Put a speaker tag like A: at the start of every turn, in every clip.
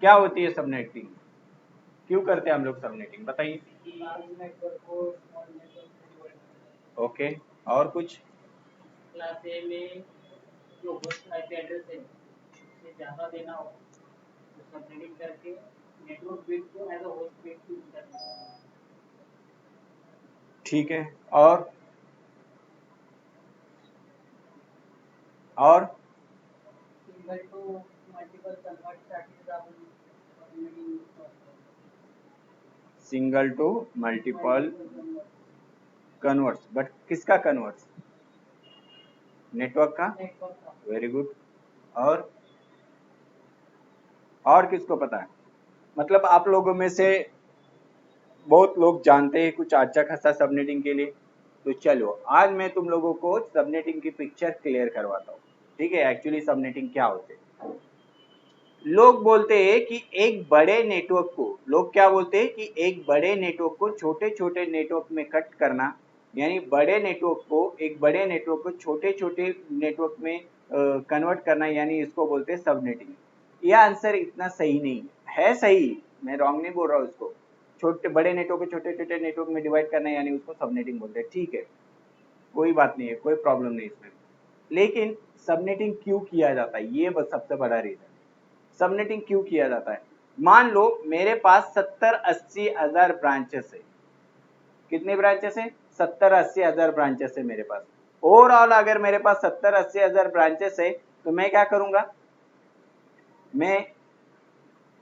A: क्या होती है सबनेटिंग, क्यों करते हैं हम लोग सबनेटिंग, बताइए। ओके, और कुछ।
B: क्लास ए में जो होस्ट आईपी एड्रेस है उससे ज़्यादा देना हो तो सबनेटिंग करके नेटवर्क बिट को as a host bit use करना है।
A: ठीक है, और
B: सिंगल टू मल्टीपल कन्वर्टसाठी आपण सबनेटिंग यूज करतो।
A: Single to multiple converts, but किसका कन्वर्ट्स, नेटवर्क का।
B: नेटवर्क का।
A: Very good. और किसको पता है, मतलब आप लोगों में से बहुत लोग जानते हैं कुछ अच्छा खासा सबनेटिंग के लिए। तो चलो आज मैं तुम लोगों को सबनेटिंग की पिक्चर क्लियर करवाता हूँ। ठीक है, एक्चुअली सबनेटिंग क्या होते हैं। लोग बोलते हैं कि एक बड़े नेटवर्क को, लोग क्या बोलते हैं कि एक बड़े नेटवर्क को छोटे छोटे नेटवर्क में कट करना, यानी बड़े नेटवर्क को, एक बड़े नेटवर्क को छोटे छोटे नेटवर्क में कन्वर्ट करना, यानी इसको बोलते हैं सबनेटिंग। यह आंसर इतना सही नहीं है, सही, मैं रॉन्ग नहीं बोल रहा हूँ इसको। छोटे बड़े नेटवर्क को छोटे छोटे नेटवर्क में डिवाइड करना यानी उसको सबनेटिंग बोलते हैं। ठीक है, कोई बात नहीं है, कोई प्रॉब्लम नहीं इसमें। लेकिन सबनेटिंग क्यों किया जाता है, ये बस सबसे बड़ा रीजन। सबनेटिंग क्यों किया जाता है, मान लो मेरे पास 70-80 हजार ब्रांचेस है। कितने ब्रांचेस है, 70-80 हजार ब्रांचेस है मेरे पास। ओवरऑल अगर मेरे पास 70-80 हजार ब्रांचेस है तो मैं क्या करूंगा, मैं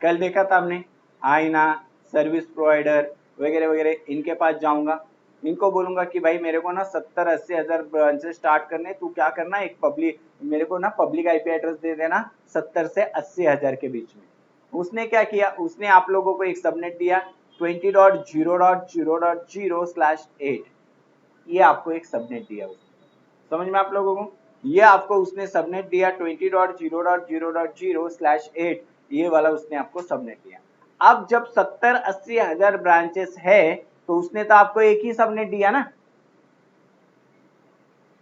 A: कल देखा था हमने आईना, सर्विस प्रोवाइडर वगैरह वगैरह, इनके पास जाऊंगा, इनको बोलूंगा कि भाई मेरे को ना 70-80 हजार ब्रांचेस स्टार्ट करने, तू क्या करना, एक पब्लिक, मेरे को ना पब्लिक आईपी एड्रेस दे देना 70 से 80 हजार के बीच में। उसने क्या किया, उसने आप लोगों को एक सबनेट दिया 20.0.0.0/8, ये आपको एक सबनेट दिया उसने, समझ में आप लोगों को, ये आपको उसने सबनेट दिया 20.0.0.0/8, ये वाला उसने आपको सबनेट दिया। अब जब 70-80 हजार ब्रांचेस है तो उसने तो आपको एक ही सबनेट दिया ना।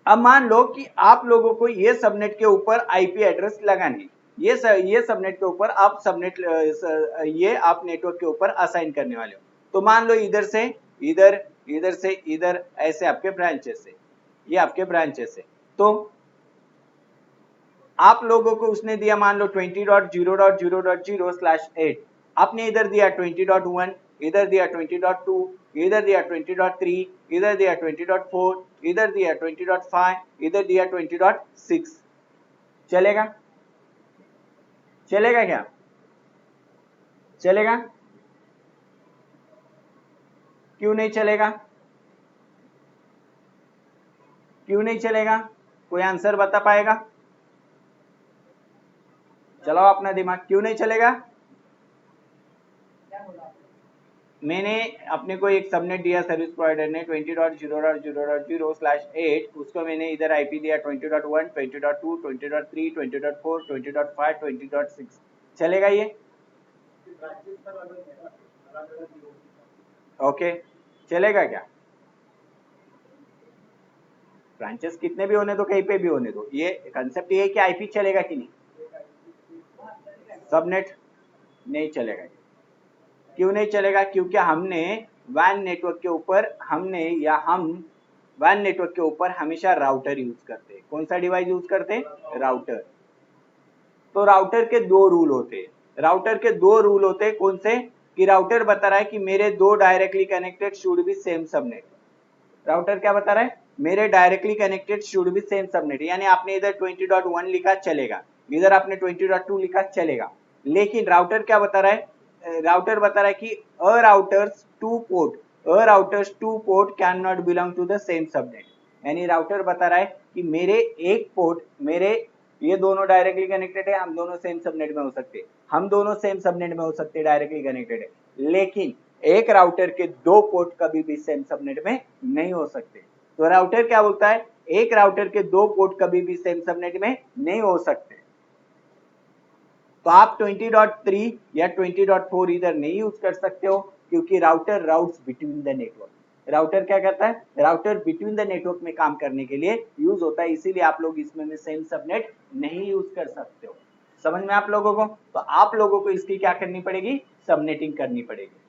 A: अब मान लो कि आप लोगों को ये सबनेट के ऊपर आईपी एड्रेस लगाने, ये सबनेट के ऊपर आप सबनेट, ये आप नेटवर्क के ऊपर असाइन करने वाले हो। तो मान लो इधर से इधर, इधर से इधर, ऐसे आपके ब्रांचेस है, ये आपके ब्रांचेस है। तो आप लोगों को उसने दिया मान लो 20.0.0.0/8, आपने इधर दिया 20.1, इधर दिया 20.2, इधर दिया 20.3, इधर दिया 20.4, इधर दिया 20.5, इधर दिया 20.6। चलेगा, चलेगा क्या, चलेगा, क्यों नहीं चलेगा, क्यों नहीं चलेगा, कोई आंसर बता पाएगा, चलाओ अपना दिमाग, क्यों नहीं चलेगा। मैंने अपने को एक सबनेट दिया सर्विस प्रोवाइडर ने 20.0.0.0/8, उसको मैंने इधर आईपी दिया 20.1, 20.2, 20.3, 20.4, 20.5, 20.6। चलेगा ये, ओके, चलेगा क्या, ब्रांचेस कितने भी होने दो, कहीं पे भी होने दो, ये कंसेप्ट ये है कि आईपी चलेगा कि नहीं, सबनेट नहीं चलेगा। क्यों नहीं चलेगा, क्योंकि हमने वैन नेटवर्क के ऊपर, हमने या हम वैन नेटवर्क के ऊपर हमेशा राउटर यूज करते हैं। कौन सा डिवाइस यूज करते हैं, राउटर। तो राउटर के दो रूल होते हैं, राउटर के दो रूल होते हैं, कौन से, कि राउटर बता रहा है कि मेरे दो directly connected should be same subnet. Router क्या बता रहा है, मेरे directly connected should be same subnet, यानी आपने इधर 20.1 लिखा चलेगा, इधर आपने 20.2 लिखा चलेगा। लेकिन राउटर क्या बता रहा है, राउटर बता रहा है कि uh routers two port, uh routers two port can not belong to the same subnet, यानी राउटर बता रहा है कि मेरे एक पोर्ट, मेरे ये दोनों डायरेक्टली कनेक्टेड है, हम दोनों सेम सबनेट में हो सकते, हम दोनों सेम सबनेट में हो सकते, डायरेक्टली कनेक्टेड है, लेकिन एक राउटर के दो पोर्ट कभी भी सेम सबनेट में नहीं हो सकते। तो राउटर क्या बोलता है, एक राउटर के दो पोर्ट कभी भी सेम सबनेट में नहीं हो सकते। तो आप 20.3 या 20.4 इधर नहीं यूज कर सकते हो, क्योंकि router routes between the network, router क्या करता है, राउटर बिटवीन द नेटवर्क में काम करने के लिए यूज होता है, इसीलिए आप लोग इसमें सेम सबनेट नहीं यूज कर सकते हो। समझ में आप लोगों को? तो आप लोगों को इसकी क्या करनी पड़ेगी, सबनेटिंग करनी पड़ेगी।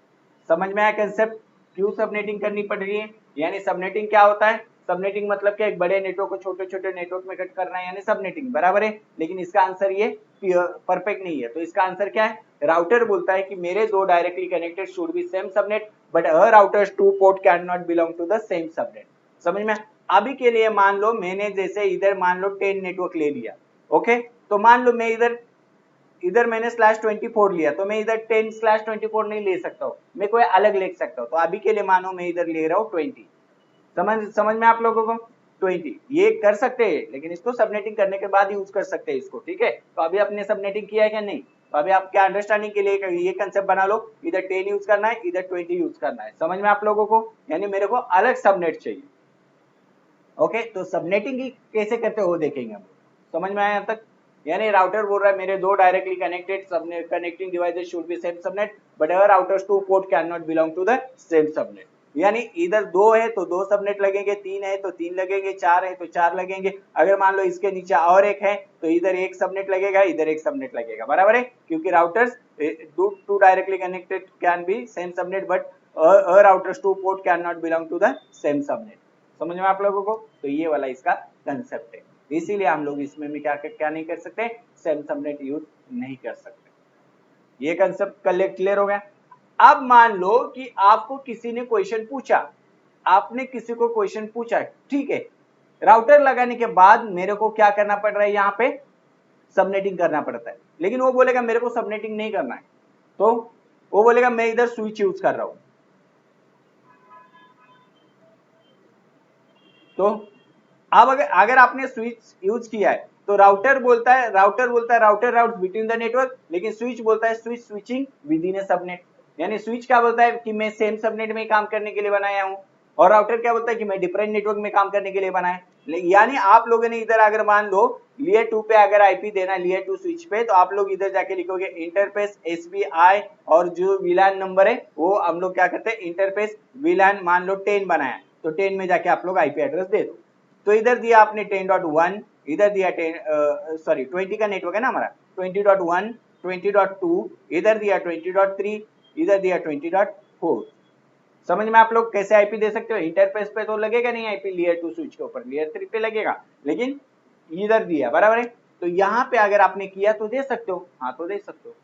A: समझ में आया कंसेप्ट, क्यों सबनेटिंग करनी पड़ रही है? यानी सबनेटिंग क्या होता है, सबनेटिंग मतलब क्या, एक बड़े नेटवर्क को छोटे छोटे नेटवर्क में कट करना है, यानी सबनेटिंग, बराबर है। लेकिन इसका आंसर ये परफेक्ट नहीं है, तो इसका आंसर क्या है, राउटर बोलता है कि मेरे दो directly connected should be same subnet but a routers two port can not belong to the same subnet. समझ में? अभी के लिए मान लो मैंने जैसे इधर मान लो 10 नेटवर्क ले लिया, ओके, तो मान लो मैं इधर मैंने /24 लिया, तो मैं इधर 10/24 नहीं ले सकता हूँ, मैं कोई अलग ले सकता हूँ। तो अभी के लिए मानो मैं इधर ले रहा हूँ 20। समझ में आप लोगों को? 20 ये कर सकते हैं, लेकिन इसको सबनेटिंग करने के बाद यूज कर सकते हैं इसको, ठीक है। तो अभी आपने सबनेटिंग किया है क्या? नहीं। तो अभी आप क्या अंडरस्टैंडिंग के लिए ये कंसेप्ट बना लो, इधर 10 यूज करना है, इधर 20 यूज करना है। समझ में आप लोगों को? यानी मेरे को अलग सबनेट चाहिए, ओके। तो सबनेटिंग ही कैसे करते हो देखेंगे हम। समझ में आया यहाँ तक? यानी राउटर बोल रहा है मेरे दो directly connected subnet connecting devices should be same subnet but our routers two port can not belong to the same subnet. यानी इधर दो है तो दो सबनेट लगेंगे, तीन है तो तीन लगेंगे, चार है तो चार लगेंगे। अगर मान लो इसके नीचे और एक है तो इधर एक सबनेट लगेगा, इधर एक सबनेट लगेगा, बराबर है। क्योंकि routers two directly connected can be same subnet but routers two port can not belong to the same subnet. समझ में आप लोगों को? तो ये वाला इसका कंसेप्ट है, इसीलिए हम लोग इसमें भी क्या नहीं कर सकते, सेम सबनेट यूज नहीं कर सकते। ये कंसेप्ट क्लियर हो गया। अब मान लो कि आपको किसी ने क्वेश्चन पूछा, आपने किसी को क्वेश्चन पूछा, ठीक है, राउटर लगाने के बाद मेरे को क्या करना पड़ रहा है, यहाँ पे सबनेटिंग करना पड़ता है। लेकिन वो बोलेगा मेरे को सबनेटिंग नहीं करना है, तो वो बोलेगा मैं इधर स्विच यूज कर रहा हूं। तो अब अगर आपने स्विच यूज किया है तो राउटर बोलता है router routes between the network, लेकिन स्विच बोलता है switch switching with in A subnet. यानी स्विच क्या बोलता है कि मैं सेम सबनेट में काम करने के लिए बनाया हूं, और राउटर क्या बोलता है कि मैं डिफरेंट नेटवर्क में काम करने के लिए बनाया। यानी आप लोगों ने इधर अगर मान लो लेयर 2 पे अगर आईपी देना लेयर 2 स्विच पे, तो आप लोग इधर जाके लिखोगे इंटरफेस एसबीआई, और जो वीलान नंबर है वो हम लोग क्या करते हैं, इंटरफेस वीलान मान लो 10 बनाया, तो 10 में जाके आप लोग आईपी एड्रेस दे दो। तो इधर दिया आपने 10.1, इधर दिया 20 का नेटवर्क है ना हमारा, 20.1 20.2, इधर दिया 20.3, इधर दिया 20.4। समझ में आप लोग कैसे आईपी दे सकते हो? इंटरफेस पे तो लगेगा नहीं आईपी लेयर 2 स्विच के ऊपर, लेयर 3 पे लगेगा, लेकिन इधर दिया, बराबर है। तो यहाँ पे अगर आपने किया तो दे सकते हो, हाँ तो दे सकते हो।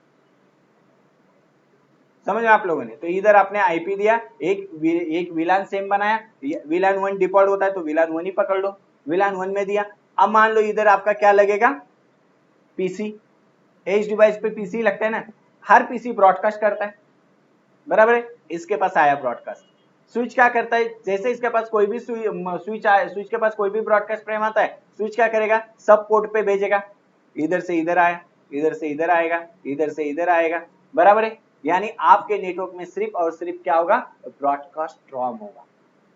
A: समझ में आप लोगों ने? तो इधर आपने आईपी दिया, एक विलान सेम बनाया, विलान 1 डिफॉल्ट होता है तो विलान 1 ही पकड़ लो, विलान 1 में दिया। अब मान लो इधर आपका क्या लगेगा, पीसी, एज डिवाइस पे पीसी लगता है ना, हर पीसी ब्रॉडकास्ट करता है, बराबर है। इसके पास आया ब्रॉडकास्ट, स्विच क्या करता है, जैसे इसके पास कोई भी स्विच के पास कोई भी ब्रॉडकास्ट फ्रेम आता है, स्विच क्या करेगा, सब पोर्ट पे भेजेगा, इधर से इधर आया, इधर से इधर आएगा, इधर से इधर आएगा, बराबर है। यानी आपके नेटवर्क में सिर्फ और सिर्फ क्या होगा, ब्रॉडकास्ट ट्रॉम होगा।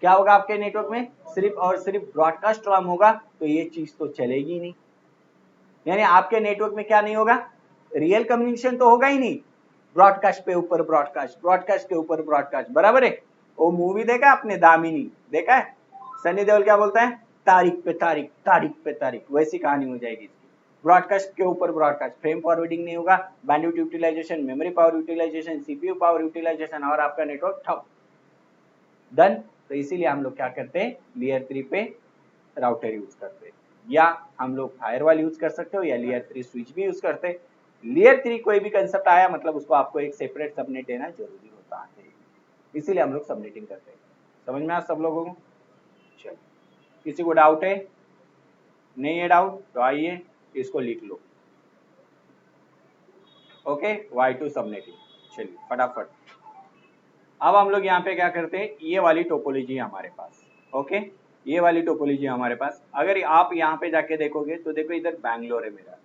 A: क्या होगा आपके नेटवर्क में, सिर्फ और सिर्फ ब्रॉडकास्ट ट्रॉम होगा। तो ये चीज तो चलेगी नहीं, यानी आपके नेटवर्क में क्या नहीं होगा, रियल कम्युनिकेशन तो होगा ही नहीं, ब्रॉडकास्ट पे ऊपर ब्रॉडकास्ट, ब्रॉडकास्ट के ऊपर ब्रॉडकास्ट, बराबर है। वो मूवी देखा आपने दामिनी, देखा है? सनी देओल क्या बोलता है, तारीख पे तारीख, तारीख पे तारीख, वैसी कहानी हो जाएगी इसकी। ब्रॉडकास्ट के ऊपर ब्रॉडकास्ट, फ्रेम फॉरवर्डिंग नहीं होगा, bandwidth utilization, memory power utilization, CPU power utilization, और आपका नेटवर्क ठप डन। तो इसीलिए हम लोग क्या करते हैं, लेयर 3 पे राउटर यूज करते हैं, या हम लोग फायरवॉल यूज कर सकते हो, या लेयर 3 स्विच भी यूज करते हैं। लेयर 3 कोई भी कंसेप्ट आया मतलब उसको आपको एक सेपरेट सबनेट देना जरूरी होता है, इसीलिए हम लोग सबनेटिंग करते हैं। समझ में आ सब लोगों को? चलो, किसी को डाउट है? नहीं है डाउट तो आइए इसको लिख लो, ओके, Y2 सबनेटिंग। चलिए फटाफट, अब हम लोग यहाँ पे क्या करते हैं, ये वाली टोपोलॉजी है हमारे पास, ओके, ये वाली टोपोलॉजी हमारे पास। अगर आप यहाँ पे जाके देखोगे तो देखो इधर बैंगलोर है मेरा,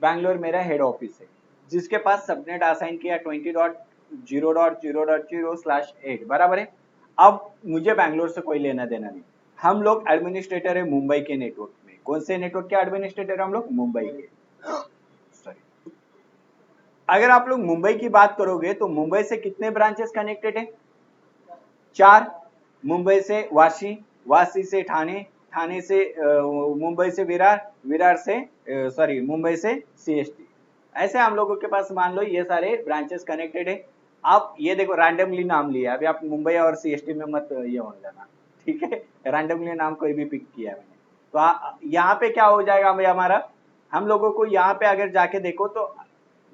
A: बैंगलोर मेरा हेड ऑफिस है, जिसके पास सबनेट असाइन किया 20.0.0.0/8, बराबर है। अब मुझे बैंगलोर से कोई लेना देना नहीं, हम लोग एडमिनिस्ट्रेटर है मुंबई के नेटवर्क में। कौन से नेटवर्क के एडमिनिस्ट्रेटर हम लोग, मुंबई के। सॉरी, अगर आप लोग मुंबई की बात करोगे तो मुंबई से कितने ब्रांचेस कनेक्टेड है, 4। मुंबई से वाशी, वाशी से ठाणे, ठाणे से मुंबई से विरार, विरार से मुंबई से सीएसटी, ऐसे हम लोगों के पास मान लो ये सारे ब्रांचेस कनेक्टेड है। आप ये देखो रैंडमली नाम लिया, अभी आप मुंबई और सीएसटी में मत ये हो जाना, ठीक है, रैंडमली नाम कोई भी पिक किया मैंने। तो यहाँ पे क्या हो जाएगा भाई हमारा, हम लोगों को यहाँ पे अगर जाके देखो तो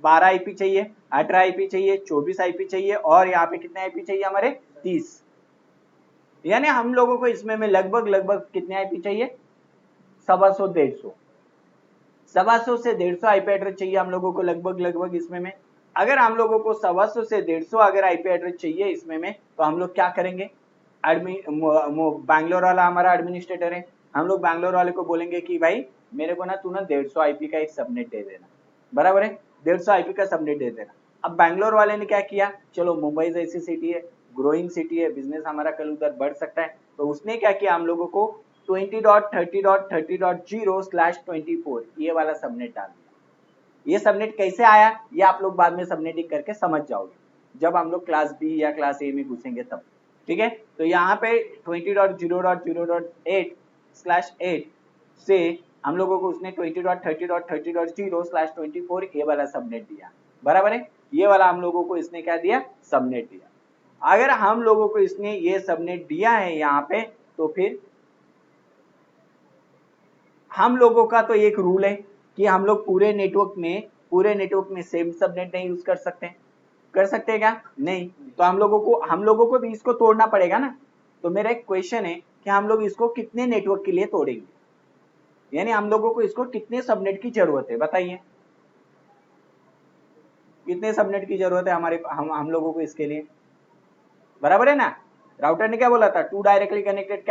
A: 12 आईपी चाहिए, 18 आईपी चाहिए, 24 आईपी चाहिए, और यहाँ पे कितने आईपी चाहिए हमारे 30। यानी हम लोगों को इसमें में लगभग लगभग कितने आईपी चाहिए, 125 150, 125 से 150 आईपी एड्रेस चाहिए हम लोगों को लगभग लगभग इसमें में। अगर हम लोगों को 125 से 150 अगर आईपी एड्रेस चाहिए इसमें में, तो हम लोग क्या करेंगे, बैंगलोर वाला हमारा एडमिनिस्ट्रेटर है, हम लोग बैंगलोर वाले को बोलेंगे कि भाई मेरे को ना तू ना 150 आईपी का एक सबनेट दे देना, बराबर है, 150 आईपी का सबनेट दे देना। अब बैंगलोर वाले ने क्या किया, चलो मुंबई जैसी सिटी है, ग्रोइंग सिटी है, बिजनेस हमारा कल उधर बढ़ सकता है, तो उसने क्या किया हम लोगों को 20.30.30.0/24 ये वाला सबनेट डाल दिया। ये सबनेट कैसे आया ये आप लोग बाद में सबनेटिंग करके समझ जाओगे जब हम लोग क्लास बी या क्लास ए में घुसेंगे तब, ठीक है। तो यहाँ पे 20.0.0.8/8 से हम लोगों को उसने 20.30.30.0/24 ये वाला सबनेट दिया, बराबर है, ये वाला हम लोगों को इसने क्या दिया, सबनेट दिया। अगर हम लोगों को इसने ये सबनेट दिया है यहाँ पे, तो फिर हम लोगों का तो एक रूल है कि हम लोग पूरे नेटवर्क में सेम सबनेट नहीं यूज कर सकते। कर सकते हैं क्या, नहीं, तो हम लोगों को भी इसको तोड़ना पड़ेगा ना। तो मेरा एक क्वेश्चन है कि हम लोग इसको कितने नेटवर्क के लिए तोड़ेंगे, यानी हम लोगों को इसको कितने सबनेट की जरूरत है, बताइए कितने सबनेट की जरूरत है हमारे हम लोगों को इसके लिए, बराबर है ना। राउटर ने क्या बोला था, two directly connected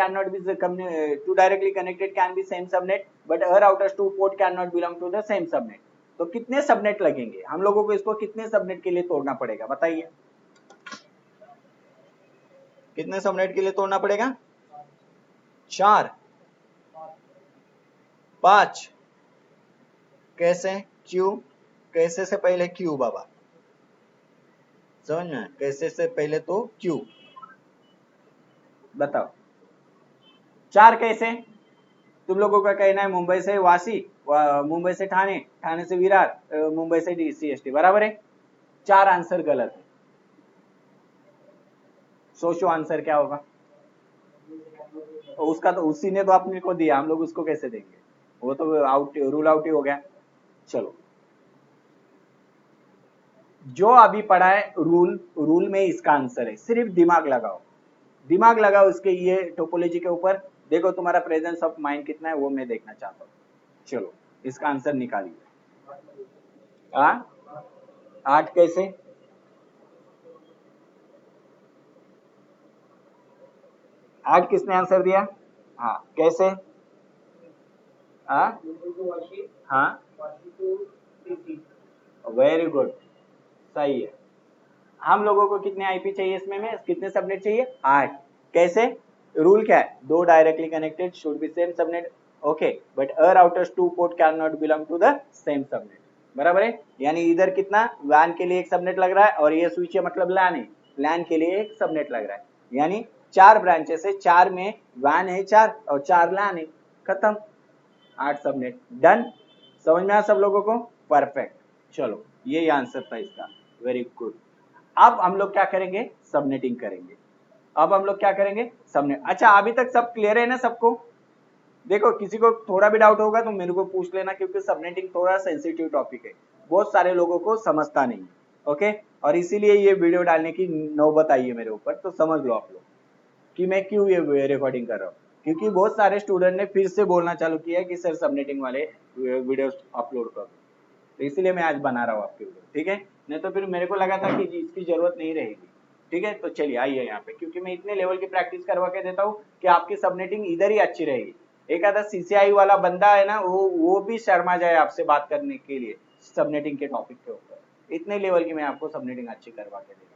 A: can be same subnet, but a routers two port can not belong to the same subnet. तो कितने सबनेट लगेंगे हम लोगों को, इसको कितने सबनेट के लिए तोड़ना पड़ेगा, बताइए कितने सबनेट के लिए तोड़ना पड़ेगा, 4 5, कैसे, क्यू, कैसे से पहले क्यू बाबा, समझ में, कैसे से पहले तो क्यू, बताओ 4 कैसे। तुम लोगों का कहना है मुंबई से वासी, मुंबई से ठाणे, ठाणे से विरार, मुंबई से सीएसटी, बराबर है, 4 आंसर गलत है। सोचो आंसर क्या होगा, उसका तो उसी ने तो अपने को दिया, हम लोग उसको कैसे देंगे, वो तो आउट, रूल आउट ही हो गया। चलो जो अभी पढ़ा है रूल में इसका आंसर है, सिर्फ दिमाग लगाओ इसके ये टोपोलॉजी के ऊपर, देखो तुम्हारा प्रेजेंस ऑफ माइंड कितना है वो मैं देखना चाहता हूँ। चलो इसका आंसर निकालिए। 8 कैसे, आठ किसने आंसर दिया, हाँ कैसे, हाँ वेरी गुड, सही है। हम लोगों को कितने आईपी चाहिए इसमें में, कितने सबनेट चाहिए, 8। कैसे, रूल क्या है, 2 directly connected should be same subnet, okay, but a routers 2 port can not belong to the same subnet, बराबर है। यानी इधर कितना, वैन के लिए एक सबनेट लग रहा है, और ये स्विच है मतलब लैन है, लैन के लिए एक सबनेट लग रहा है, यानी 4 ब्रांचेस है, 4 में वैन है 4 और 4 लैन है, खत्म, 8 सबनेट डन। समझ में आया सब लोगों को, परफेक्ट। चलो ये आंसर था इसका, वेरी गुड। अब हम लोग क्या करेंगे, सबनेटिंग करेंगे। अब हम लोग क्या करेंगे, सबनेट। अच्छा अभी तक सब क्लियर है ना सबको, देखो किसी को थोड़ा भी डाउट होगा तो मेरे को पूछ लेना, क्योंकि सबनेटिंग थोड़ा सेंसिटिव टॉपिक है, बहुत सारे लोगों को समझता नहीं, ओके, और इसीलिए ये वीडियो डालने की नौबत आई है मेरे ऊपर, तो समझ लो आप लोग कि मैं क्यों ये रिकॉर्डिंग कर रहा हूँ, क्योंकि बहुत सारे स्टूडेंट ने फिर से बोलना चालू किया है कि सर सबनेटिंग वाले वीडियो अपलोड करो, तो इसीलिए मैं आज बना रहा हूँ आपके वीडियो, ठीक है, नहीं तो फिर मेरे को लगा था कि इसकी जरूरत नहीं रहेगी, ठीक है। तो चलिए आइए यहाँ पे, क्योंकि मैं इतने लेवल की प्रैक्टिस करवा के देता हूँ कि आपकी सबनेटिंग इधर ही अच्छी रहेगी। एक आधा सीसीआई वाला बंदा है ना, वो भी शर्मा जाए आपसे बात करने के लिए सबनेटिंग के टॉपिक के ऊपर, इतने लेवल की मैं आपको सबनेटिंग अच्छी करवा के देता हूँ,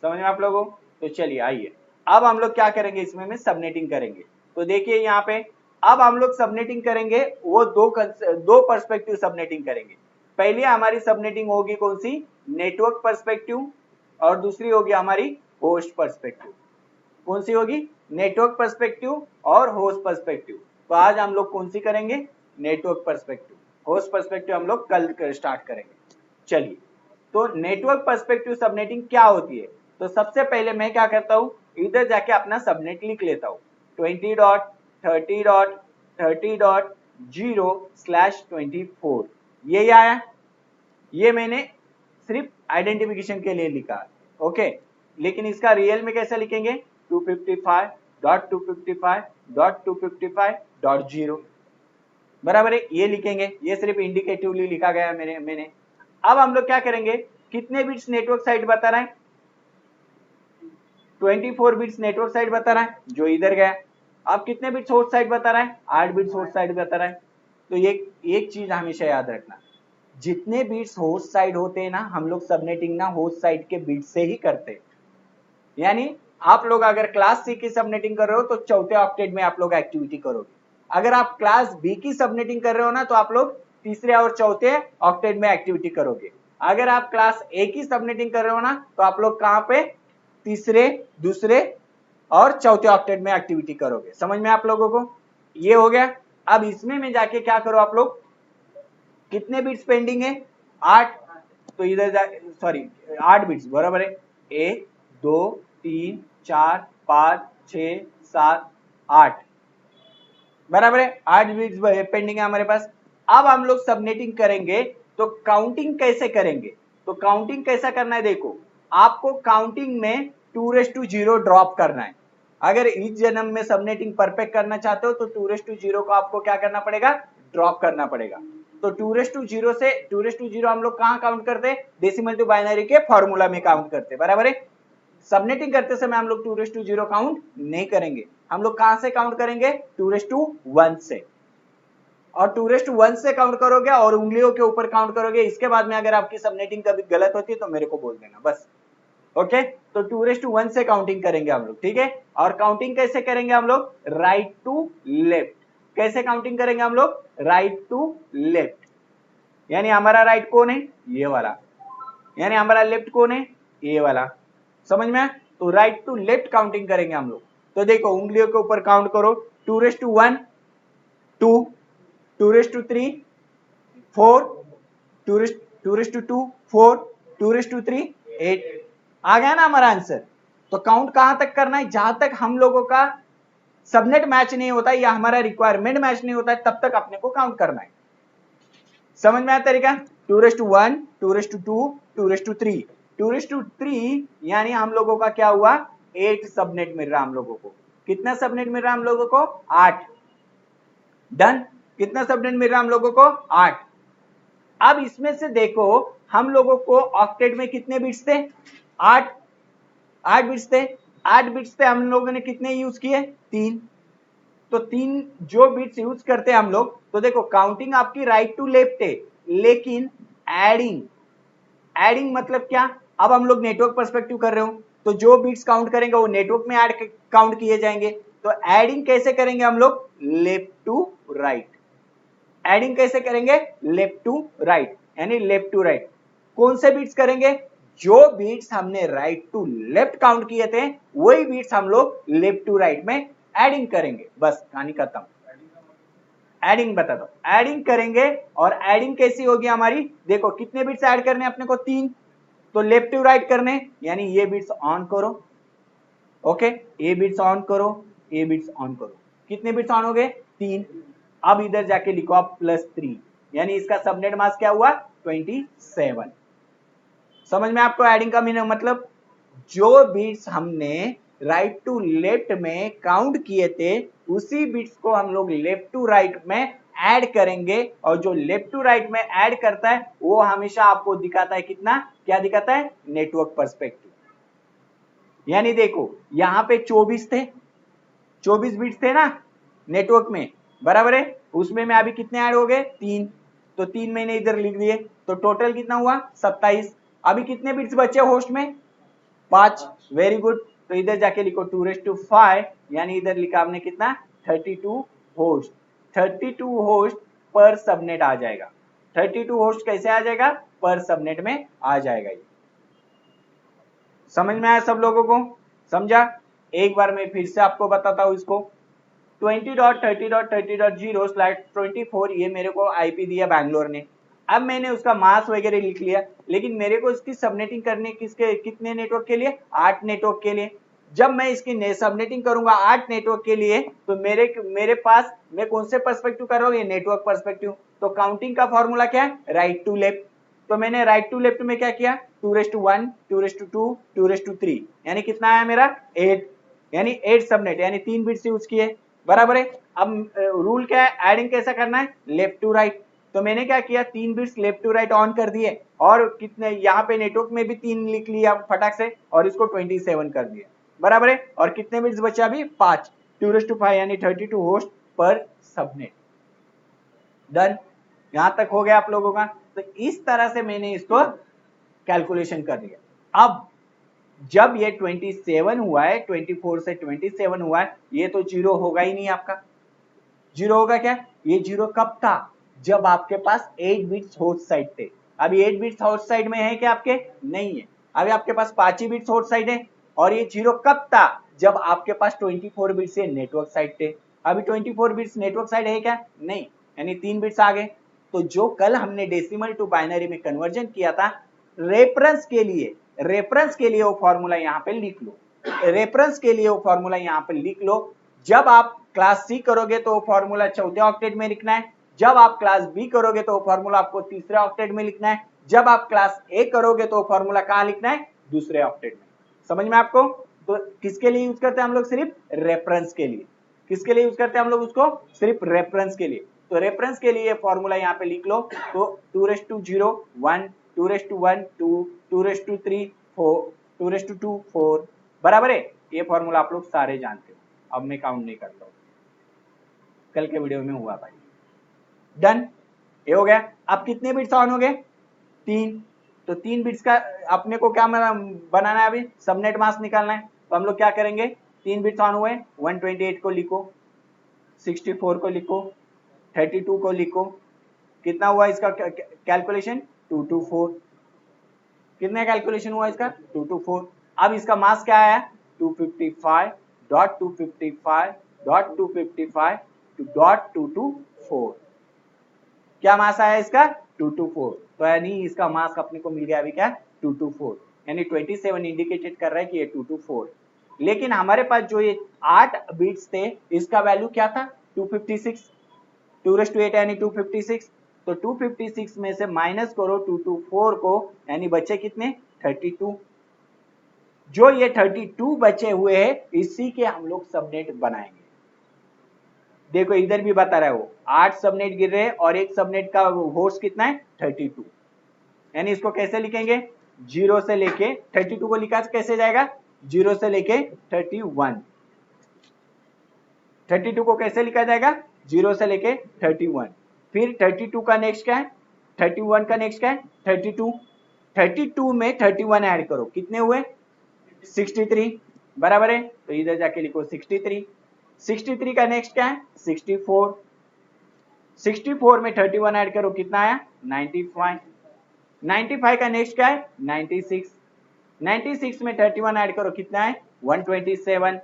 A: समझ में आप लोगों। तो चलिए आइए, अब हम लोग क्या करेंगे, इसमें में सबनेटिंग करेंगे। तो देखिए यहाँ पे अब हम लोग सबनेटिंग करेंगे, वो दो पर्सपेक्टिव सबनेटिंग करेंगे। पहले हमारी सबनेटिंग होगी कौन सी, नेटवर्क पर्सपेक्टिव, और दूसरी होगी हमारी होस्ट पर्सपेक्टिव। कौन सी होगी, नेटवर्क पर्सपेक्टिव और होस्ट पर्सपेक्टिव। तो आज हम लोग कौन सी करेंगे, नेटवर्क पर्सपेक्टिव। होस्ट पर्सपेक्टिव हम लोग कल स्टार्ट करेंगे, चलिए, तो नेटवर्क पर्सपेक्टिव सबनेटिंग क्या होती है? तो सबसे पहले मैं क्या करता हूँ, इधर जाके अपना सबनेट लिख लेता हूँ 20.30.30.0/24 ये आया, ये मैंने सिर्फ आइडेंटिफिकेशन के लिए लिखा, ओके। लेकिन इसका रियल में कैसे लिखेंगे, 255.255.255.0 बराबर है, ये लिखेंगे, ये सिर्फ इंडिकेटिवली लिखा गया है मैंने। अब हम लोग क्या करेंगे, कितने बिट्स नेटवर्क साइड बता रहा है, 24 बिट्स नेटवर्क साइड बता रहा है जो इधर गया। अब कितने बिट्स होस्ट साइड बता रहा है, 8 बिट्स होस्ट साइड बता रहा है। तो ये एक चीज हमेशा याद रखना, जितने बिट्स होस्ट साइड होते हैं ना, हम लोग सबनेटिंग ना होस्ट साइड के बिट से ही करते हैं। यानी आप लोग अगर क्लास सी की सबनेटिंग कर रहे हो तो चौथे ऑक्टेट में आप लोग एक्टिविटी करोगे। अगर आप क्लास बी की सबनेटिंग कर रहे हो ना, तो आप लोग तीसरे और चौथे ऑक्टेट में एक्टिविटी करोगे। अगर आप क्लास ए की सबनेटिंग कर रहे हो ना, तो आप लोग कहां पे, तीसरे, दूसरे और चौथे ऑक्टेट में एक्टिविटी करोगे। समझ में आप लोगों को, ये हो गया। अब इसमें में जाके क्या करो आप लोग, कितने बिट्स पेंडिंग है, 8, तो इधर सॉरी 8 बिट्स बराबर है, 1 2 3 4 5 6 7 8 बराबर है, 8 बिट्स पेंडिंग है हमारे पास। अब हम लोग सबनेटिंग करेंगे तो काउंटिंग कैसे करेंगे, तो काउंटिंग कैसा करना है, देखो आपको काउंटिंग में 2:0 ड्रॉप करना है। अगर इस जन्म में सबनेटिंग परफेक्ट करना चाहते हो तो 2:0 को आपको क्या करना पड़ेगा, ड्रॉप करना पड़ेगा। तो 2:0 से 2:0 हम लोग कहां काउंट करते हैं, डेसिमल टू बाइनरी के फॉर्मूला में काउंट करते हैं, बराबर है। सबनेटिंग करते समय हम लोग 2:0 काउंट नहीं करेंगे, हम लोग कहां से काउंट करेंगे, 2:1 से। और 2:1 से काउंट करोगे और उंगलियों के ऊपर काउंट करोगे। इसके बाद में अगर आपकी सबनेटिंग कभी गलत होती है तो मेरे को बोल देना बस, ओके। तो 2:1 से काउंटिंग करेंगे हम लोग, ठीक है। और काउंटिंग कैसे करेंगे हम लोग, राइट टू लेफ्ट। कैसे काउंटिंग करेंगे हम लोग, राइट टू लेफ्ट। यानी हमारा राइट कौन है, ये वाला, यानी हमारा लेफ्ट कौन है, ये वाला। समझ में, तो राइट टू लेफ्ट काउंटिंग करेंगे हम लोग। तो देखो उंगलियों के ऊपर काउंट करो, 2:1 2 2:3 4 2:2 4 2:3 8 आ गया ना हमारा आंसर। तो काउंट कहां तक करना है, जहां तक हम लोगों का सबनेट मैच नहीं होता है या हमारा रिक्वायरमेंट मैच नहीं होता है, तब तक अपने को काउंट करना है। समझ में आया तरीका, 2:1 2:2 2:3 2:3 यानी हम लोगों का क्या हुआ, 8 सबनेट मिल रहा हम लोगों को। कितना सबनेट मिल रहा हम लोगों को, 8। डन, कितना सबनेट मिल रहा हम लोगों को, 8। अब इसमें से देखो हम लोगों को ऑक्टेट में कितने बिट्स थे, 8 बिट्स थे। 8 बिट्स थे, हम लोगों ने कितने यूज किए, 3। तो 3 जो बिट्स यूज करते हैं हम लोग, तो देखो काउंटिंग आपकी राइट टू लेफ्ट है, लेकिन एडिंग मतलब क्या, अब हम लोग नेटवर्क पर्सपेक्टिव कर रहे हो तो जो बिट्स काउंट करेंगे वो नेटवर्क में ऐड काउंट किए जाएंगे। तो एडिंग कैसे करेंगे हम लोग, लेफ्ट टू राइट। एडिंग कैसे करेंगे, लेफ्ट टू राइट, यानी लेफ्ट टू राइट। कौन से बीट्स करेंगे, जो बीट्स हमने राइट टू लेफ्ट काउंट किए थे वही बीट्स हम लोग लेफ्ट टू राइट में एडिंग करेंगे। बस कहानी खत्म। एडिंग बता दो, एडिंग करेंगे। और एडिंग कैसी होगी हमारी, देखो कितने बिट्स ऐड करने अपने को, 3। तो लेफ्ट टू राइट करने, यानी ये बिट्स ऑन करो, ओके, ये बिट्स ऑन करो, ये बिट्स ऑन करो। कितने बिट्स ऑन हो गए, 3। अब इधर जाके लिखो आप +3, यानी इसका सबनेट मास्क क्या हुआ, 27। समझ में आपको एडिंग का मीनिंग, मतलब जो बिट्स हमने राइट टू लेफ्ट में काउंट किए थे उसी बिट्स को हम लोग लेफ्ट टू राइट में ऐड करेंगे। और जो लेफ्ट टू राइट में ऐड करता है वो हमेशा आपको दिखाता है कितना, क्या दिखाता है, नेटवर्क पर्सपेक्टिव। यानी देखो यहां पे 24 थे, 24 बिट्स थे ना नेटवर्क में, बराबर है। उसमें में अभी कितने ऐड हो गए, 3। तो 3 मैंने इधर लिख दिए, तो टोटल कितना हुआ, 27। अभी कितने बिट्स बचे होस्ट में, 5। वेरी गुड, तो इधर जाके लिखो 2:5, यानी इधर लिखा हमने कितना, 32 होस्ट। 32 होस्ट पर सबनेट आ जाएगा। 32 होस्ट कैसे आ जाएगा, पर सबनेट में आ जाएगा। ये समझ में आया सब लोगों को, समझा। एक बार मैं फिर से आपको बताता हूं इसको, 20.30.30.0/24 ये मेरे को आईपी दिया बैंगलोर ने। अब मैंने उसका मास वगैरह लिख लिया, लेकिन मेरे को इसकी सबनेटिंग करने किसके कितने नेटवर्क के लिए, 8 नेटवर्क के लिए। जब मैं इसकी सबनेटिंग करूंगा 8 नेटवर्क के लिए, तो मेरे पास मैं कौन से पर्सपेक्टिव कर रहा हूँ, ये नेटवर्क पर्सपेक्टिव। तो काउंटिंग का फॉर्मूला क्या है, राइट टू लेफ्ट। तो मैंने राइट टू लेफ्ट में क्या किया, 2:1, 2:2, 2:3, यानी कितना आया मेरा 8, यानी 8 सबनेट, यानी 3 बिट्स यूज किए, बराबर है। अब रूल क्या है, एडिंग कैसा करना है, लेफ्ट टू राइट। तो मैंने क्या किया, 3 bits left to right on कर दिए, और कितने यहाँ पे नेटवर्क में भी 3 लिख लिया फटाक से, और इसको 27 कर दिया, बराबर है। और कितने बिट्स बचा अभी, 5, 2:5, यानी 32 होस्ट पर सबनेट। डन, यहां तक हो गया आप लोगों का। तो इस तरह से मैंने इसको कैलकुलेशन कर लिया। अब जब ये 27 हुआ है, 24 से 27 हुआ है, ये तो जीरो होगा ही नहीं आपका। जीरो होगा क्या, ये जीरो कब था, जब आपके पास 8 बिट्स होस्ट साइड थे। अभी 8 बिट्स होस्ट साइड में है क्या आपके, नहीं है। अभी आपके पास 5 ही बिट्स होस्ट साइड है। और ये जीरो कब था, जब आपके पास 24 बिट्स नेटवर्क साइड थे। अभी 24 बिट्स नेटवर्क साइड है क्या, नहीं, यानी 3 बिट्स आ गए। तो जो कल हमने डेसिमल टू बाइनरी में कन्वर्जन किया था, रेफरेंस के लिए वो फॉर्मूला यहाँ पे लिख लो। रेफरेंस के लिए वो फॉर्मूला यहाँ पे लिख लो। जब आप क्लास सी करोगे तो फॉर्मूला चौथे ऑक्टेट में लिखना है। जब आप क्लास बी करोगे तो फॉर्मूला आपको तीसरे ऑक्टेट में लिखना है। जब आप क्लास ए करोगे तो फॉर्मूला कहां लिखना है, दूसरे ऑक्टेट में। समझ में आपको। तो किसके लिए यूज करते हैं हम लोग, सिर्फ रेफरेंस के लिए। किसके लिए यूज करते हैं हम लोग उसको, सिर्फ रेफरेंस के लिए। तो रेफरेंस के लिए फॉर्मूला यहाँ पे लिख लो। तो 2:0 1, 2:1 2, 2:3 4, 2:2 4, बराबर है। ये फॉर्मूला आप लोग सारे जानते हो, अब मैं काउंट नहीं करता हूं, कल के वीडियो में हुआ भाई। डन, ये हो गया। अब कितने बिट्स ऑन हो गए, 3। तो 3 बिट्स का अपने को क्या बनाना है, अभी सबनेट मास्क निकालना है। तो हम लोग क्या करेंगे, 3 बिट्स ऑन हुए, 128 को लिखो, 64 को लिखो, 32 को लिखो। कितना हुआ इसका कैलकुलेशन, 224। कितने कैलकुलेशन हुआ इसका, 224। अब इसका मास क्या आया, 255.255.255.224। क्या मास आया इसका, 224। तो यानी इसका मास अपने को मिल गया अभी क्या, 224, यानी 27 इंडिकेटेड कर रहा है कि ये 224। लेकिन हमारे पास जो ये 8 बिट्स थे, इसका वैल्यू क्या था, 256, 2:8 यानी 256। तो 256 में से माइनस करो 224 को, यानी बचे कितने, 32। जो ये 32 बचे हुए हैं, इसी के हम लोग सबनेट बनाएंगे। देखो इधर भी बता रहा है वो 8 सबनेट गिर रहे हैं, और एक सबनेट का होस्ट कितना है, 32। यानी इसको कैसे लिखेंगे, 0 से लेके 32 को लिखा कैसे जाएगा, 0 से लेके 31। 32 को कैसे लिखा जाएगा, 0 से लेके 31। फिर 32 का नेक्स्ट क्या है, 31 का नेक्स्ट क्या है, 32। 32 में 31 ऐड करो, कितने हुए, 63, बराबर है। तो इधर जाके लिखो 63। 63 का नेक्स्ट क्या है, 64। 64 में 31 ऐड करो, कितना आया, 95। 95 का नेक्स्ट क्या है, 96। 96 में 31 ऐड करो, कितना है, 127,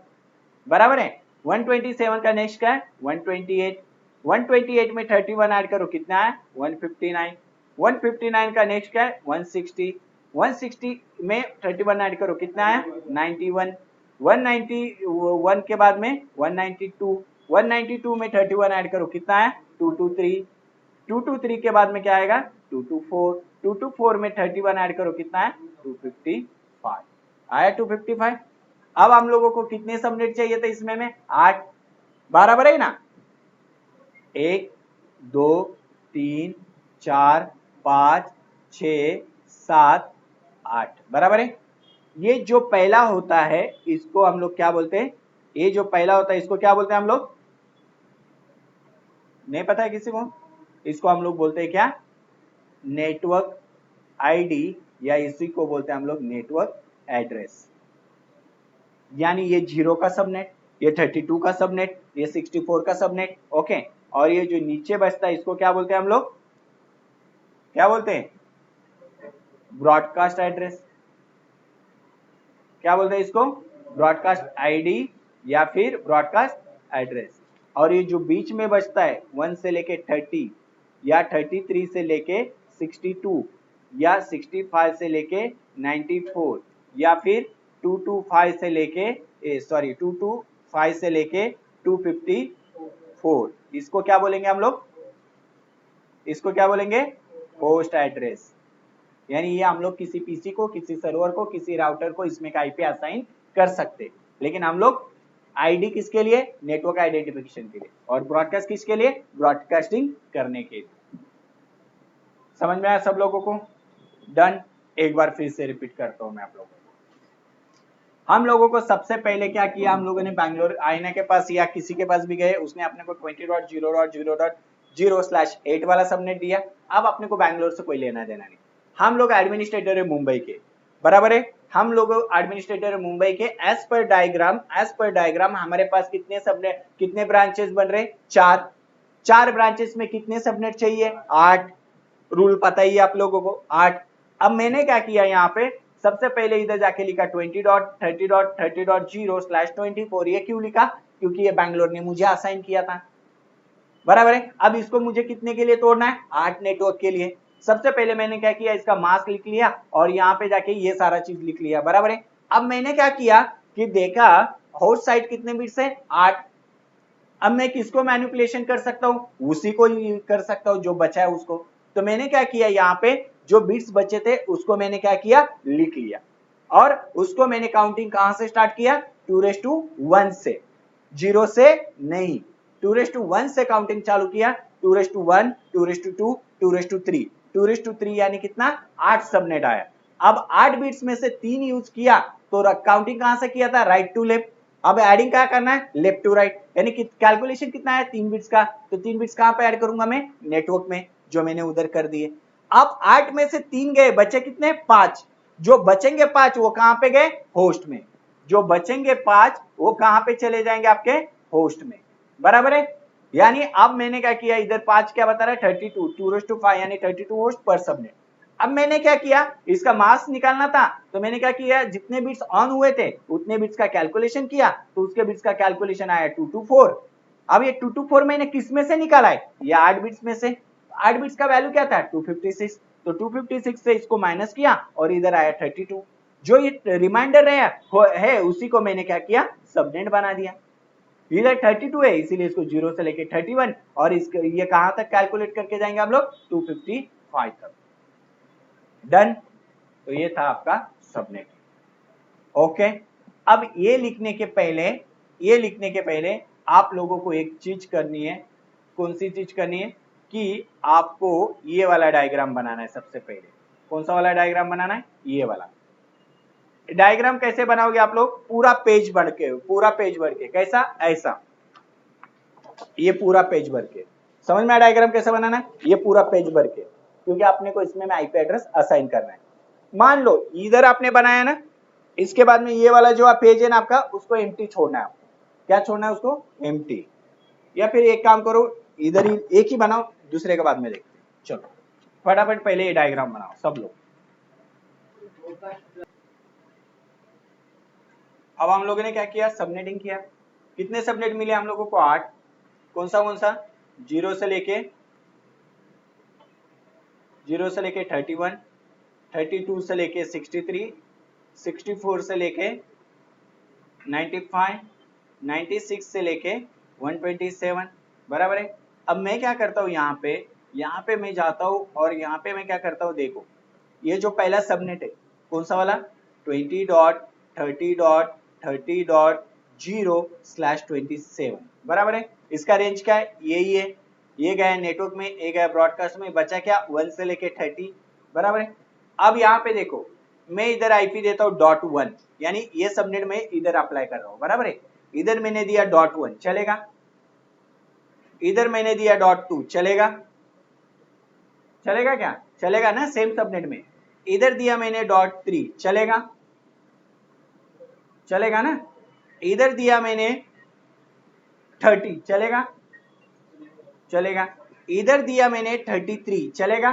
A: बराबर है। 127 का नेक्स्ट क्या है, 128। 128 में 31 ऐड करो, कितना है, 159। 159 का नेक्स्ट क्या है, 160। 160 में 31 ऐड करो, कितना है, 91। 191 के बाद में 192। 192 में 31 ऐड करो, कितना है, 223। 223 के बाद में क्या आएगा, 224। 224 में 31 ऐड करो, कितना है, 255। आया 255। अब हम लोगों को कितने सबनेट चाहिए थे इसमें में, 8, बराबर है ना। 1 2 3 4 5 6 7 8, बराबर है। ये जो पहला होता है इसको हम लोग क्या बोलते हैं, ये जो पहला होता है इसको क्या बोलते हैं हम लोग, नहीं पता है किसी को, इसको हम लोग बोलते हैं क्या, नेटवर्क आईडी, या इसी को बोलते हैं हम लोग नेटवर्क एड्रेस। यानी ये 0 का सबनेट, ये 32 का सबनेट, ये 64 का सबनेट, ओके। और ये जो नीचे बचता है इसको क्या बोलते हैं हम लोग, क्या बोलते हैं, ब्रॉडकास्ट एड्रेस। क्या बोलते हैं इसको, ब्रॉडकास्ट आईडी या फिर ब्रॉडकास्ट एड्रेस। और ये जो बीच में बचता है 1 से लेके 30 या 33 से लेके 62 या 65 से लेके 94 या फिर 225 से लेके 225 से लेके 254, इसको क्या बोलेंगे हम लोग? इसको क्या बोलेंगे? Host address. यानी ये हम लोग किसी पीसी को, किसी सर्वर को, किसी राउटर को इसमें का आईपी असाइन कर सकते, लेकिन हम लोग आईडी किसके लिए? नेटवर्क आइडेंटिफिकेशन के लिए, और ब्रॉडकास्ट किसके लिए? ब्रॉडकास्टिंग करने के लिए। समझ में आया सब लोगों को? डन। एक बार फिर से रिपीट करता हूं मैं आप लोगों को। हम लोगों को सबसे पहले क्या किया, हम लोगों ने बैंगलोर आईना के पास या किसी के पास भी गए, उसने अपने को 20.0.0.0/8 वाला सबनेट दिया। अब अपने को बैंगलोर से कोई लेना देना नहीं, हम लोग एडमिनिस्ट्रेटर है मुंबई के, बराबर है। हम लोग एडमिनिस्ट्रेटर है मुंबई के। एज पर डायग्राम हमारे पास कितने सबनेट, कितने ब्रांचेस बन रहे? 4 ब्रांचेस में कितने सबनेट चाहिए? 8। रूल पता ही है आप लोगों को, 8। अब मैंने क्या किया यहाँ पे, सबसे पहले इधर जाके लिखा 20.30.30.0/24। ये क्यों लिखा? क्योंकि ये बैंगलोर ने मुझे असाइन किया था, बराबर है। अब इसको मुझे कितने के लिए तोड़ना है? 8 नेटवर्क के लिए। सबसे पहले मैंने क्या किया, इसका मास्क लिख लिया और यहाँ पे जाके ये सारा चीज लिख लिया, बराबर है। अब मैंने क्या किया कि देखा होस्ट साइट कितने बिट्स है? 8। अब मैं किसको मैनिपुलेशन कर सकता हूँ? उसी को कर सकता हूँ जो बचा है उसको। तो मैंने क्या किया, यहाँ पे जो बिट्स बचे थे उसको मैंने क्या किया, लिख लिया, और उसको मैंने काउंटिंग कहां से स्टार्ट किया? 2:1 से, 0 से नहीं, 2:1 से काउंटिंग चालू किया। 2:1, 2:2, 2:3, 2:3 यानी कितना? 8 सबनेट आया। अब 8 बिट्स में से 3 यूज किया, तो काउंटिंग कहां से किया था? Right to left. अब एडिंग क्या करना है? लेफ्ट टू राइट, यानी कि कैलकुलेशन कितना है? 3 बिट्स का। तो 3 बिट्स कहां पे ऐड करूंगा मैं? नेटवर्क में, जो मैंने उधर कर दिए। अब 8 में से 3 गए, बचे कितने? 5। जो बचेंगे 5 वो कहां पे गए? होस्ट में। जो बचेंगे 5 वो कहां पे चले जाएंगे? आपके होस्ट में, बराबर है। यानी अब मैंने क्या किया, इधर 5 क्या बता रहा है? 32, 2:5 यानी 32 होस्ट पर सबनेट। अब मैंने क्या किया, इसका मास्क निकालना था, तो मैंने क्या किया, जितने बिट्स ऑन हुए थे उतने बिट्स का कैलकुलेशन किया, तो उसके बिट्स का कैलकुलेशन आया 224। अब ये 224 मैंने किस में से निकाला है? ये 8 बिट्स में से। 8 बिट्स का वैल्यू क्या था? 256। तो 256 से इसको माइनस किया और इधर आया 32। जो ये रिमाइंडर है उसी को मैंने क्या किया, सबनेट बना दिया। इधर 32 है इसीलिए इसको 0 से लेके 31, और इसके ये कहां तक कैलकुलेट करके जाएंगे हम लोग? 255 तक। डन। तो ये था आपका सबनेट। ओके। अब ये लिखने के पहले आप लोगों को एक चीज करनी है। कौन सी चीज करनी है? कि आपको ये वाला डायग्राम बनाना है सबसे पहले। कौन सा वाला डायग्राम बनाना है? ये वाला डायग्राम। कैसे बनाओगे आप लोग? पूरा पेज भर के। कैसा? ऐसा, ये पूरा पेज भर के। समझ में आया डायग्राम कैसे बनाना है? ये पूरा पेज भर के, क्योंकि आपने को इसमें आईपी एड्रेस असाइन करना है। मान लो इधर आपने बनाया ना, इसके बाद में ये वाला जो पेज है ना आपका, उसको एम्प्टी छोड़ना है आपको। क्या छोड़ना है उसको? एम्प्टी। या फिर एक काम करो, इधर ही एक ही बनाओ, दूसरे के बाद में देखते हैं। चलो फटाफट पहले ये डायग्राम बनाओ सब लोग। अब हम लोगों ने क्या किया? सबनेटिंग किया। कितने सबनेट मिले हम लोगों को? 8। कौन सा 0 से लेके 31, 32 से लेके 63, 64 से लेके 95, 96 से लेके 127, बराबर है। अब मैं क्या करता हूँ, यहाँ पे मैं जाता हूँ और यहाँ पे मैं क्या करता हूँ, देखो ये जो पहला सबनेट है कौन सा वाला? 20.30.30.0/27, बराबर है। इसका रेंज क्या है? यही है। ये गया नेटवर्क में, ये गया ब्रॉडकास्ट में, बचा क्या? 1 से लेके 30, बराबर है। अब यहाँ पे देखो, मैं इधर आईपी देता हूँ .1, यानी ये सबनेट में इधर अप्लाई कर रहा हूँ, बराबर है। इधर मैंने दिया .1, चलेगा। इधर मैंने दिया .2, चलेगा। चलेगा क्या? चलेगा ना, सेम सबनेट में। इधर दिया मैंने .3, चलेगा। चलेगा ना। इधर दिया मैंने 30, चलेगा। चलेगा। इधर दिया मैंने 33, चलेगा।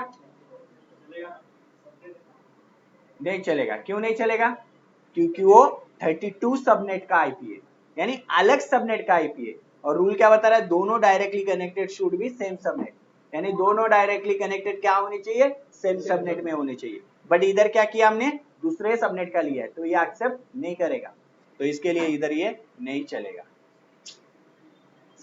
A: नहीं चलेगा। क्यों नहीं चलेगा? क्योंकि वो 32 सबनेट का आईपी है, यानी अलग सबनेट का आईपी है। और रूल क्या बता रहा है? दोनों directly connected should be same subnet, यानी दोनों डायरेक्टली कनेक्टेड क्या होनी चाहिए, सेम सबनेट में होने चाहिए। बट इधर क्या किया हमने, दूसरे सबनेट का लिया है, तो ये एक्सेप्ट नहीं करेगा, तो इसके लिए इधर ये नहीं चलेगा।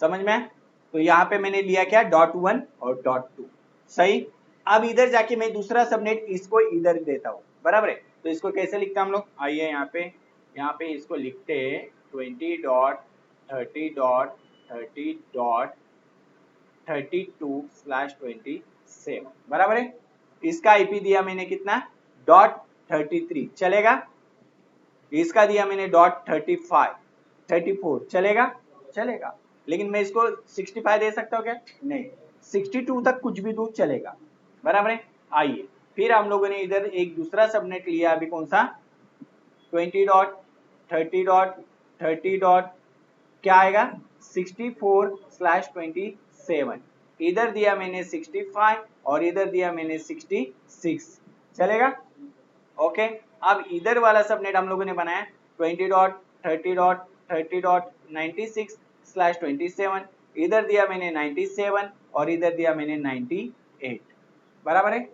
A: समझ में? तो यहाँ पे मैंने लिया क्या, .1 और .2, सही। अब इधर जाके मैं दूसरा सबनेट इसको इधर देता हूँ, बराबर है। तो इसको कैसे लिखते हैं हम लोग, आइए यहाँ पे इसको लिखते 20.30.30.32/27, बराबर है। इसका आईपी दिया मैंने कितना, .33, चलेगा। इसका दिया मैंने .34, चलेगा। लेकिन मैं इसको 65 दे सकता हूँ क्या, नहीं, 62 तक कुछ भी दूर चलेगा, बराबर है। आइए फिर हम लोगों ने इधर एक दूसरा सबनेट लिया, अभी कौन सा, 20.30.30. क्या आएगा, 64/27। इधर दिया मैंने 65 और इधर दिया मैंने 66, चलेगा। ओके, अब इधर वाला सबनेट हम लोगों ने बनाया 20.30.30.96/27। इधर दिया मैंने 97 और इधर दिया मैंने 98, बराबर है।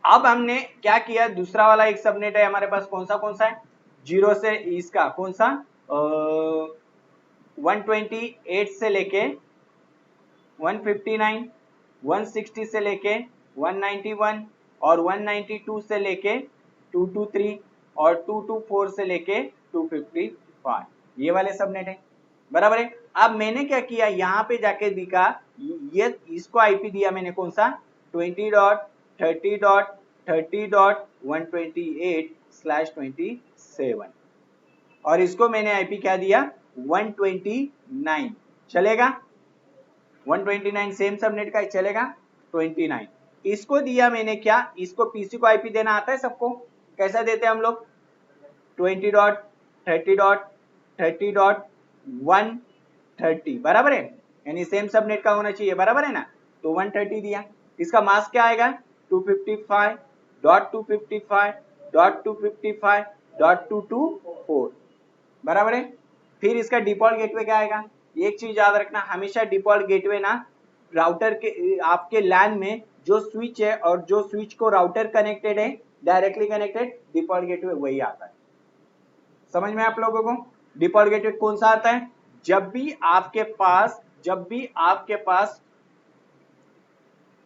A: अब हमने क्या किया, दूसरा वाला एक सबनेट है हमारे पास, कौन सा है, 0 से इसका कौन सा 128 से लेके 159, 160 से लेके 191 और 192 से लेके 223 और 224 से लेके 255, ये वाले सबनेट है, बराबर है। अब मैंने क्या किया, यहाँ पे जाके दिखा, ये इसको आईपी दिया मैंने कौन सा, 20.30.30.128/27 और इसको मैंने आईपी क्या दिया, 129, चलेगा। 129 सेम सबनेट का चलेगा, 29 इसको दिया मैंने क्या, इसको पीसी को आईपी देना आता है सबको, कैसा देते हैं हम लोग, 20.30.30.130, बराबर है, यानी सेम सबनेट का होना चाहिए, बराबर है ना। तो 130 दिया, इसका मास्क क्या आएगा, 255.255.255.224, बराबर है। फिर इसका डिफॉल्ट गेटवे क्या आएगा, एक चीज याद रखना, हमेशा डिफॉल्ट गेटवे ना राउटर के आपके लैन में जो स्विच है और जो स्विच को राउटर कनेक्टेड है, डायरेक्टली कनेक्टेड, डिफॉल्ट गेटवे वही आता है। समझ में आप लोगों को, डिफॉल्ट गेटवे कौन सा आता है, जब भी आपके पास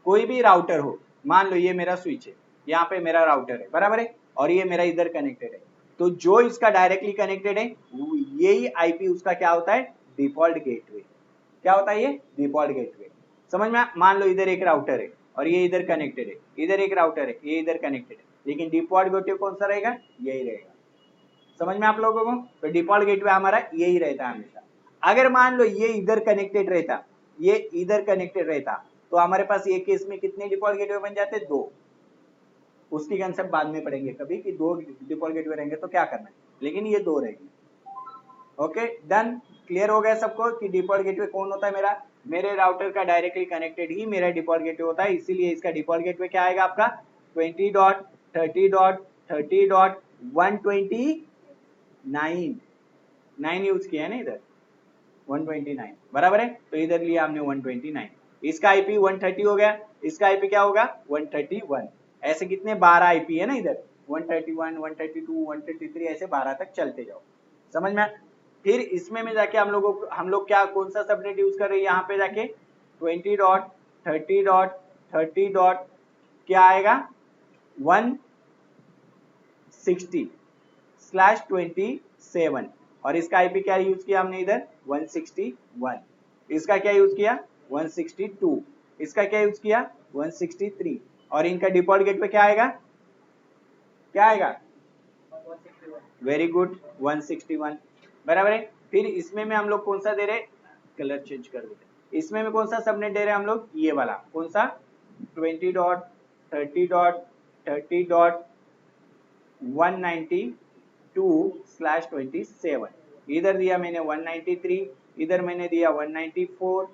A: कोई भी राउटर हो, मान लो ये मेरा स्विच है, यहाँ पे मेरा राउटर है, बराबर है, और ये मेरा इधर कनेक्टेड है, तो जो इसका डायरेक्टली कनेक्टेड है यही आईपी उसका क्या होता है, डिफॉल्ट गेटवे। क्या होता है ये, डिफॉल्ट गेटवे। समझ में, मान लो इधर एक राउटर है और ये इधर कनेक्टेड है, इधर एक राउटर है, ये इधर कनेक्टेड है, लेकिन डिफॉल्ट गेटवे कौन सा रहेगा, यही रहेगा। समझ में आप लोगों को, तो डिफॉल्ट गेटवे हमारा यही रहता है हमेशा। अगर मान लो ये इधर कनेक्टेड रहता, ये इधर कनेक्टेड रहता, तो हमारे पास ये केस में कितने डिफॉल्ट गेटवे बन जाते, 2। उसकी कंसेप्ट बाद में पढ़ेंगे कभी कि 2 डिफॉल्ट गेटवे रहेंगे तो क्या करना है, लेकिन ये 2 रहेंगे। ओके डन, क्लियर हो गया सबको कि डिफॉल्ट गेटवे कौन होता है, मेरे राउटर का डायरेक्टली कनेक्टेड ही मेरा डिफॉल्ट गेटवे होता है, इसीलिए इसका डिफॉल्ट गेटवे क्या आएगा आपका, 20.30.30.129 यूज किया है ना इधर, 129, बराबर है। तो इधर लिया हमने 129, इसका आईपी 130 हो गया, इसका आईपी क्या होगा, 131। ऐसे कितने 12 आईपी है ना इधर, 131, 132, 133, ऐसे 12 तक चलते जाओ। समझ में। फिर इसमें में जाके हम लोग क्या कौन सा सबनेट यूज कर रहे हैं, यहाँ पे जाके 20.30.30. क्या आएगा 160/27 और इसका आईपी क्या यूज किया हमने इधर 161, इसका क्या यूज किया 162, इसका क्या यूज किया 163 और इनका डिफॉल्ट गेट पे क्या आएगा, वेरी गुड 161, बराबर है। फिर इसमें में हम लोग कौन सा दे रहे, कलर चेंज कर देते, इसमें में कौन सा सबनेट दे रहे हैं हम लोग, ये वाला कौन सा 20.30.30.192/27, इधर दिया मैंने 193, इधर मैंने दिया 194,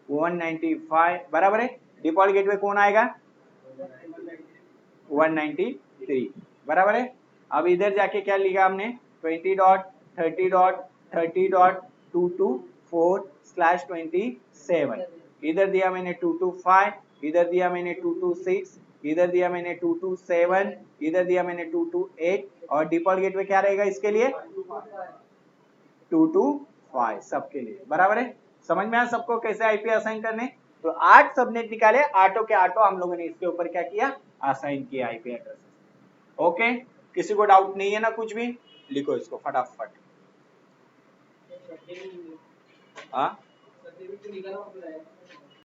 A: 195, बराबर है। डिफॉल्ट गेटवे कौन आएगा 193, बराबर है। अब इधर जाके क्या लिखा हमने 20.30.30.224/27, इधर दिया मैंने 225, इधर दिया मैंने 226, इधर दिया मैंने 227, इधर दिया मैंने 228 और डिफॉल्ट गेटवे क्या रहेगा इसके लिए 225 सबके लिए। बराबर है, समझ में आया सबको कैसे आईपी असाइन करने। तो 8 सबनेट निकाले, आठों के आठों हम लोगों ने इसके ऊपर क्या किया, असाइन किया आईपी एड्रेस। ओके, किसी को डाउट नहीं है ना कुछ भी, लिखो इसको फटाफट। हाँ